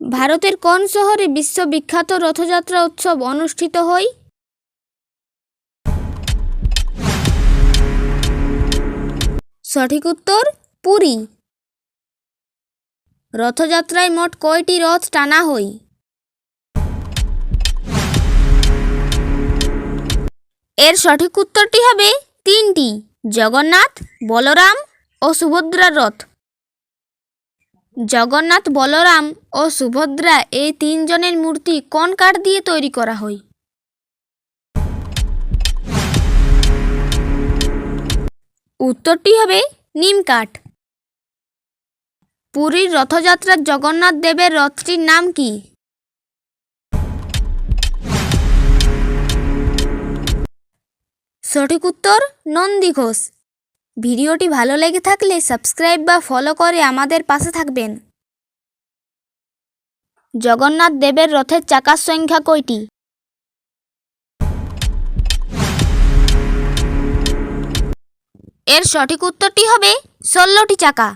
ভারতের কোন শহরে বিশ্ববিখ্যাত রথযাত্রা উৎসব অনুষ্ঠিত হয়? সঠিক উত্তর পুরী। রথযাত্রায় মোট কয়টি রথ টানা হয়? এর সঠিক উত্তরটি হবে 3টি, জগন্নাথ, বলরাম ও সুভদ্রার রথ। জগন্নাথ, বলরাম ও সুভদ্রা এই 3 জনের মূর্তি কোন কাঠ দিয়ে তৈরি করা হয়? উত্তরটি হবে নিম কাঠ। পুরীর রথযাত্রার জগন্নাথ দেবের রথটির নাম কি? সঠিক উত্তর নন্দীঘোষ। ভিডিওটি ভালো লেগে থাকলে সাবস্ক্রাইব বা ফলো করে আমাদের পাশে থাকবেন। জগন্নাথ দেবের রথের চাকার সংখ্যা কয়টি? এর সঠিক উত্তরটি হবে 16টি চাকা।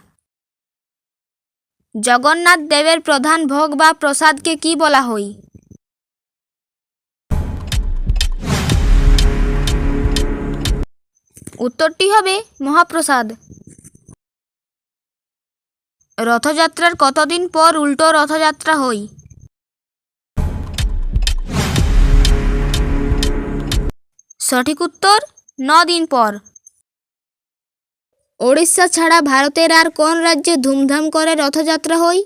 জগন্নাথ দেবের প্রধান ভোগ বা প্রসাদকে কি বলা হয়? উত্তরটি হবে মহাপ্রসাদ। রথযাত্রার কতদিন পর উল্টো রথযাত্রা হয়? সঠিক উত্তর 9 দিন পর। ওড়িশা ছাড়া ভারতের আর কোন রাজ্যে ধুমধাম করে রথযাত্রা হয়?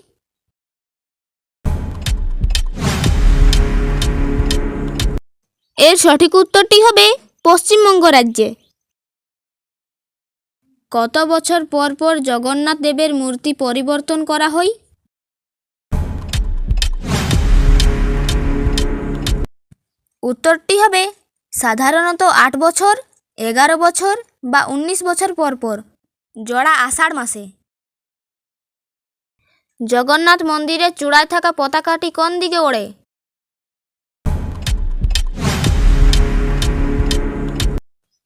এর সঠিক উত্তরটি হবে পশ্চিমবঙ্গ রাজ্যে। কত বছর পর পর জগন্নাথ দেবের মূর্তি পরিবর্তন করা হয়? উত্তরটি হবে সাধারণত 8 বছর, 11 বছর বা 19 বছর পর পর, জোড়া আষাঢ় মাসে। জগন্নাথ মন্দিরের চূড়ায় থাকা পতাকাটি কোন দিকে ওড়ে?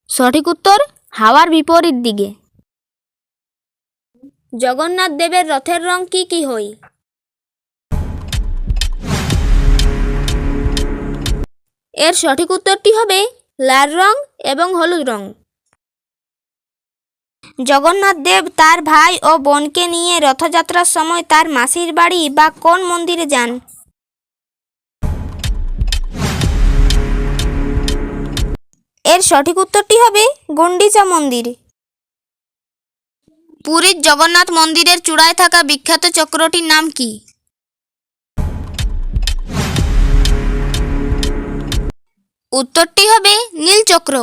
সঠিক উত্তর হাওয়ার বিপরীত দিকে। জগন্নাথ দেবের রথের রং কি কি হয়? এর সঠিক উত্তরটি হবে লাল রং এবং হলুদ রং। জগন্নাথ দেব তার ভাই ও বোনকে নিয়ে রথযাত্রার সময় তার মাসির বাড়ি বা কোন মন্দিরে যান? এর সঠিক উত্তরটি হবে গুন্ডিচা মন্দির। পুরীর জগন্নাথ মন্দিরের চূড়ায় থাকা বিখ্যাত চক্রটির নাম কি? উত্তরটি হবে নীলচক্র।